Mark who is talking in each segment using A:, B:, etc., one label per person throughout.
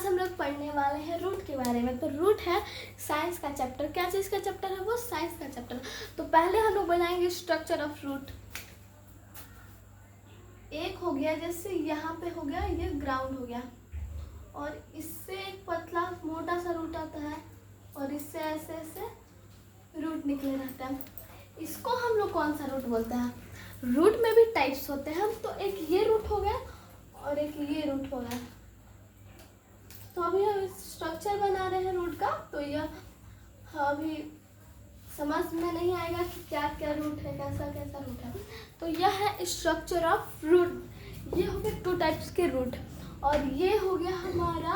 A: आज हम लोग पढ़ने वाले हैं रूट के बारे में। तो रूट है साइंस का चैप्टर। क्या चीज़ का चैप्टर है वो? साइंस का चैप्टर। तो पहले हम लोग बनाएंगे स्ट्रक्चर ऑफ रूट। एक हो गया, जैसे यहाँ पे हो गया, ये ग्राउंड हो गया, और इससे एक पतला मोटा सा रूट आता है, और इससे ऐसे ऐसे रूट निकले रहता है। इसको हम लोग कौन सा रूट बोलते हैं? रूट में भी टाइप्स होते हैं। तो एक ये रूट हो गया और एक ये रूट हो गया। तो अभी हम स्ट्रक्चर बना रहे हैं रूट का, तो यह अभी समझ में नहीं आएगा कि क्या क्या रूट है, कैसा कैसा रूट है। तो यह है स्ट्रक्चर ऑफ रूट। ये हो गए 2 टाइप्स के रूट, और ये हो गया हमारा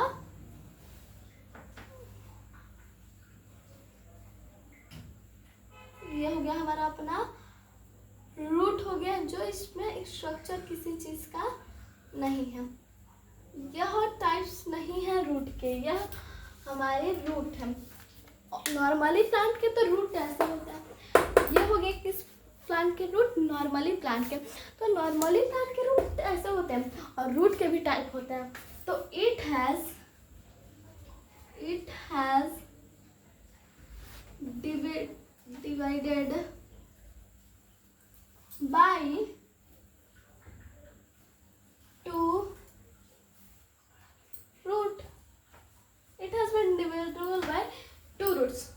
A: अपना रूट हो गया, जो इसमें स्ट्रक्चर किसी चीज का नहीं है। यह टाइप्स नहीं है रूट के, यह हमारे रूट है। नॉर्मली प्लांट के तो रूट ऐसे होता है। ये हो गए किस प्लांट के रूट? नॉर्मली प्लांट के। तो नॉर्मली प्लांट के रूट ऐसे होते हैं, और रूट के भी टाइप होते हैं। तो it has divided by 2 root. It has been divided by 2 roots.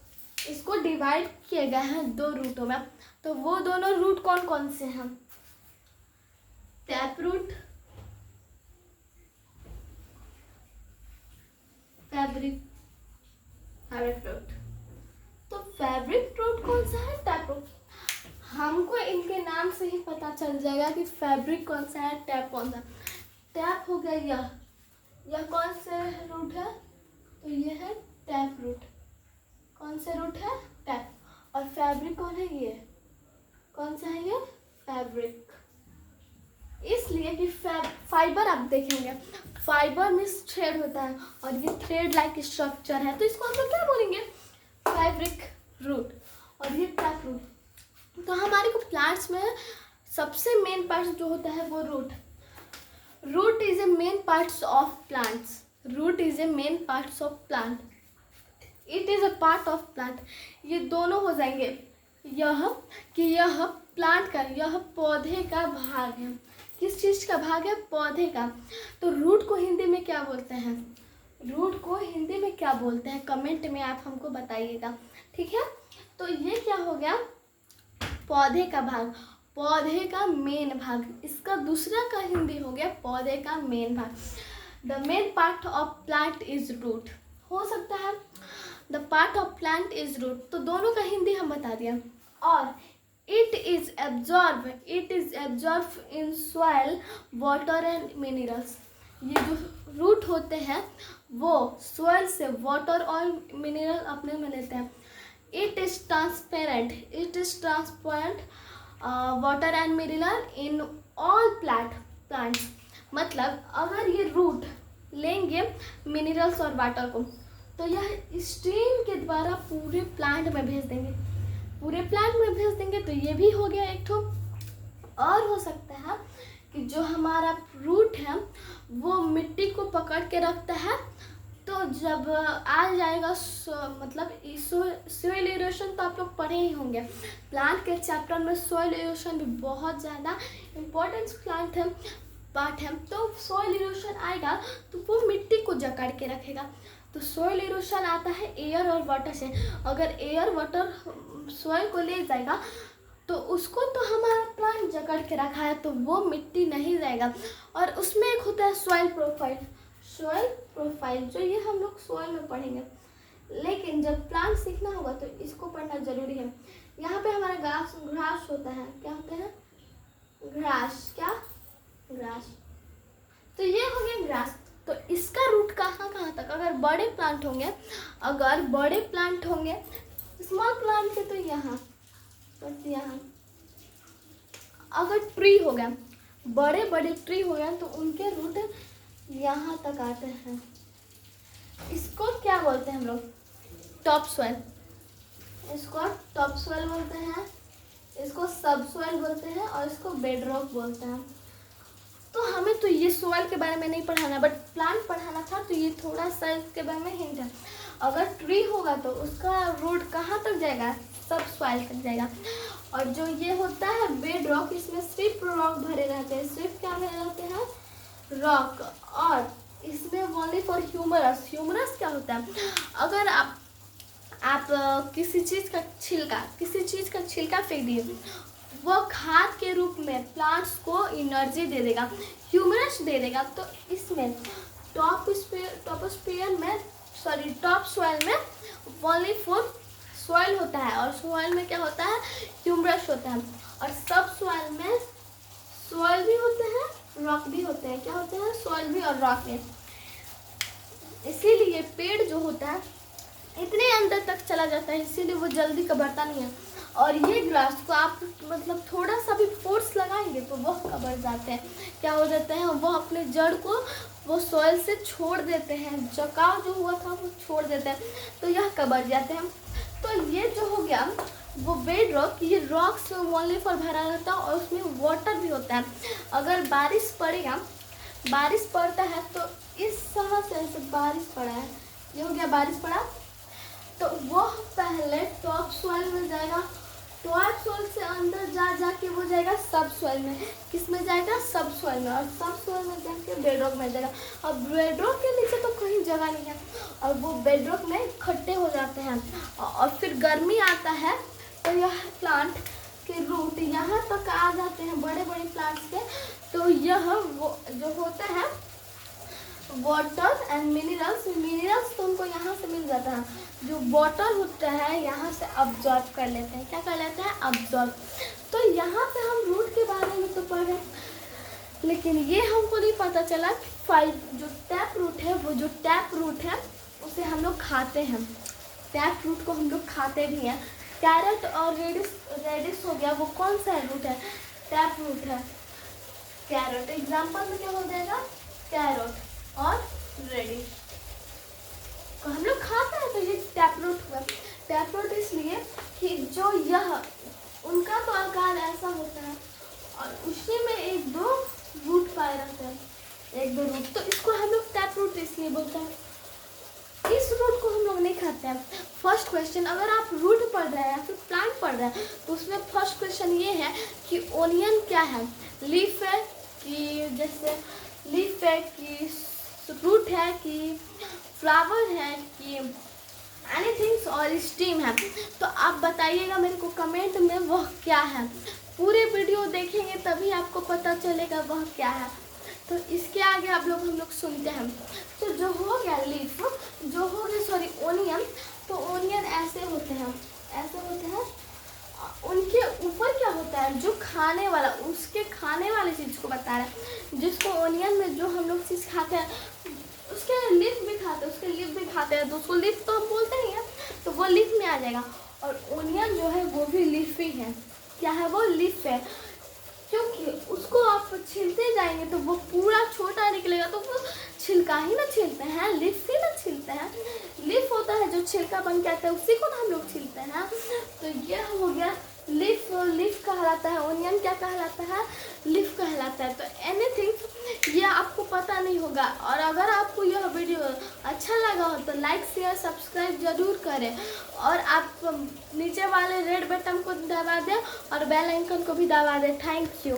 A: इसको डिवाइड किए गए हैं 2 रूटों में। तो वो दोनों रूट कौन कौन से हैं? Tap root, fabric root. तो फैब्रिक रूट कौन सा है? Tap root. हमको इनके नाम से ही पता चल जाएगा कि फैब्रिक कौन सा है, टैप कौन सा। टैप हो गया यह कौन से रूट है? तो ये है टैप रूट। कौन से रूट है? टैप। और फैब्रिक कौन है? ये कौन सा है? ये फैब्रिक। इसलिए कि फाइबर आप देखेंगे, फाइबर में थ्रेड होता है, और ये थ्रेड लाइक स्ट्रक्चर है। तो इसको हम लोग क्या बोलेंगे? Fabric root. और ये टैप रूट। तो हमारे को प्लांट्स में सबसे मेन पार्ट जो होता है वो root. Root is a main parts of plants. Root is a main parts of plant. It is a part of plant. ये दोनों हो जाएंगे। यह प्लांट का, यह पौधे का भाग है। किस चीज का भाग है? पौधे का। तो रूट को हिंदी में क्या बोलते हैं? रूट को हिंदी में क्या बोलते हैं? कमेंट में आप हमको बताइएगा, ठीक है। तो ये क्या हो गया? पौधे का भाग, पौधे का मेन भाग। इसका दूसरा का हिंदी हो गया पौधे का मेन भाग। The main part of plant is root. हो सकता है the part of plant is root. तो दोनों का हिंदी हम बता दिया। और it is absorb in soil, water and minerals. ये जो रूट होते हैं वो सॉइल से वाटर और मिनरल अपने में लेते हैं। It is transparent water and mineral in all plants. मतलब अगर ये रूट लेंगे मिनरल्स और वाटर को, तो यह स्ट्रीम के द्वारा पूरे प्लांट में भेज देंगे। तो ये भी हो गया एक ठो। और हो सकता है कि जो हमारा रूट है वो मिट्टी को पकड़ के रखता है। तो जब आ जाएगा मतलब सोइल इरोशन, तो आप लोग पढ़े ही होंगे प्लांट के चैप्टर में। सोइल इरोशन भी बहुत ज़्यादा इम्पोर्टेंट पार्ट है। तो सोइल इरोशन आएगा तो वो मिट्टी को जकड़ के रखेगा। तो सोइल इरोशन आता है एयर और वाटर से। अगर एयर वाटर सोइल को ले जाएगा तो उसको तो हमारा प्लांट जकड़ के रखा है, तो वो मिट्टी नहीं जाएगा। और उसमें एक होता है सॉइल प्रोफाइल, जो ये हम लोग सॉइल में पढ़ेंगे। लेकिन जब प्लांट सीखना होगा तो इसको पढ़ना जरूरी है। यहाँ पे हमारा घास होता है। क्या होता है? ग्रास। तो ये हो गया ग्रास। तो इसका रूट कहाँ तक? अगर बड़े प्लांट होंगे, स्मॉल प्लांट के तो यहाँ, अगर ट्री हो गया, बड़े ट्री हो गया, तो उनके रूट यहाँ तक आते हैं। इसको क्या बोलते हैं हम लोग? Top soil. इसको टॉप सॉइल बोलते हैं, इसको सब सॉइल बोलते हैं, और इसको बेडरॉक बोलते हैं। तो हमें तो ये सॉइल के बारे में नहीं पढ़ाना, बट प्लांट पढ़ाना था, तो ये थोड़ा सा इसके बारे में हिंट है। अगर ट्री होगा तो उसका रूट कहाँ तक जाएगा, सब सॉइल तक जाएगा। और जो ये होता है बेड रॉक, इसमें सिर्फ रॉक भरे रहते हैं, सिर्फ क्या भरे रहते हैं, रॉक। और इसमें ओनली फॉर ह्यूमरस। ह्यूमरस क्या होता है, अगर आप किसी चीज़ का छिलका फेंक दिए, वो खाद के रूप में प्लांट्स को एनर्जी दे देगा, ह्यूमरस दे देगा। तो इसमें टॉप सॉइल में ओनली फॉर सॉइल होता है, और सॉइल में क्या होता है, ह्यूमरस होता है। और सब सॉइल में सॉइल भी होते हैं, रॉक भी होते हैं। क्या होते हैं, सॉइल भी और रॉक भी। इसीलिए पेड़ जो होता है इतने अंदर तक चला जाता है, इसीलिए वो जल्दी कबरता नहीं है। और ये ग्रास को आप मतलब थोड़ा सा भी फोर्स लगाएंगे तो वो कबर जाते हैं। क्या हो जाते हैं, वो अपने जड़ को वो सॉइल से छोड़ देते हैं, झुकाव जो हुआ था वो छोड़ देते हैं, तो यह कबर जाते हैं। तो ये जो हो गया वो बेड रॉक, ये रॉक से ओनली फॉर भरा रहता है, और उसमें वाटर भी होता है। अगर बारिश पड़ता है तो इस समय से ऐसे बारिश पड़ा है, ये हो गया बारिश पड़ा, तो वो पहले टॉप सॉइल में जाएगा, टॉप सॉइल से अंदर जाके वो जाएगा सब सॉइल में। किस में जाएगा, सब सॉइल में, और सब सॉइल में जाके बेडरॉक में जाएगा। और बेडरॉक के नीचे तो कहीं जगह नहीं है, और वो बेडरॉक में इकट्ठे हो जाते हैं, और फिर गर्मी आता है तो यह प्लांट के रूट यहाँ तक आ जाते हैं, बड़े बड़े प्लांट्स के। तो यह वो जो होता है वाटर एंड मिनरल्स तो उनको यहाँ से मिल जाता है, जो वाटर होता है यहाँ से अब्जॉर्ब कर लेते हैं। क्या कर लेते हैं, अब्जॉर्ब। तो यहाँ पे हम रूट के बारे में तो पढ़े, लेकिन ये हमको नहीं पता चला कि जो टैप रूट है, वो जो टैप रूट है उसे हम लोग खाते हैं। टैप रूट को हम लोग खाते भी हैं। कैरेट और रेडिस हो गया, वो कौन सा रूट है, टैप रूट है। कैरेट एग्जाम्पल में क्या हो जाएगा, कैरेट और रेडिश को हम लोग खाते हैं, तो ये टैप रूट हुआ। टैप रूट इसलिए कि जो यह उनका तो आकार ऐसा होता है, और उसी में एक दो रूट पाए रहते हैं, एक दो रूट, तो इसको हम लोग टैप रूट इसलिए बोलते हैं। इस रूट को हम लोग नहीं खाते हैं। फर्स्ट क्वेश्चन, अगर आप रूट पढ़ रहे हैं या फिर प्लांट पढ़ रहे हैं, तो उसमें फर्स्ट क्वेश्चन ये है कि ओनियन क्या है, लीफ है कि, जैसे लीफ है कि रूट है कि फ्लावर है कि एनीथिंग, और स्टीम है। तो आप बताइएगा मेरे को कमेंट में वह क्या है। पूरे वीडियो देखेंगे तभी आपको पता चलेगा वह क्या है। तो इसके आगे हम लोग सुनते हैं। तो जो हो गया लीफ, जो हो गया सॉरी ओनियन, तो ओनियन ऐसे होते हैं, उनके ऊपर क्या होता है, जो खाने वाला, उसके खाने वाली चीज़ को बता रहा है। जिसको ओनियन में जो हम लोग चीज़ खाते हैं, उसके लीफ भी खाते हैं, तो उसको लीफ तो हम बोलते नहीं हैं, तो वो लीफ में आ जाएगा। और ओनियन जो है वो भी लीफ ही है। क्या है, वो लीफ है, क्योंकि उसको आप छीलते जाएंगे तो वो पूरा छोटा निकलेगा, तो वो छिलका ही ना छीलते हैं, लीफ ही ना छीलते हैं। लीफ होता है जो छिलका बन के आता है, उसी को ना हम लोग छीलते हैं। तो यह हो गया लीफ कहलाता है। ओनियन क्या कहलाता है, लीफ कहलाता है। तो एनीथिंग ये आपको पता नहीं होगा। और अगर आपको यह वीडियो अच्छा लगा हो तो लाइक शेयर सब्सक्राइब जरूर करें, और आप नीचे वाले रेड बटन को दबा दें और बेल आइकन को भी दबा दें। Thank you.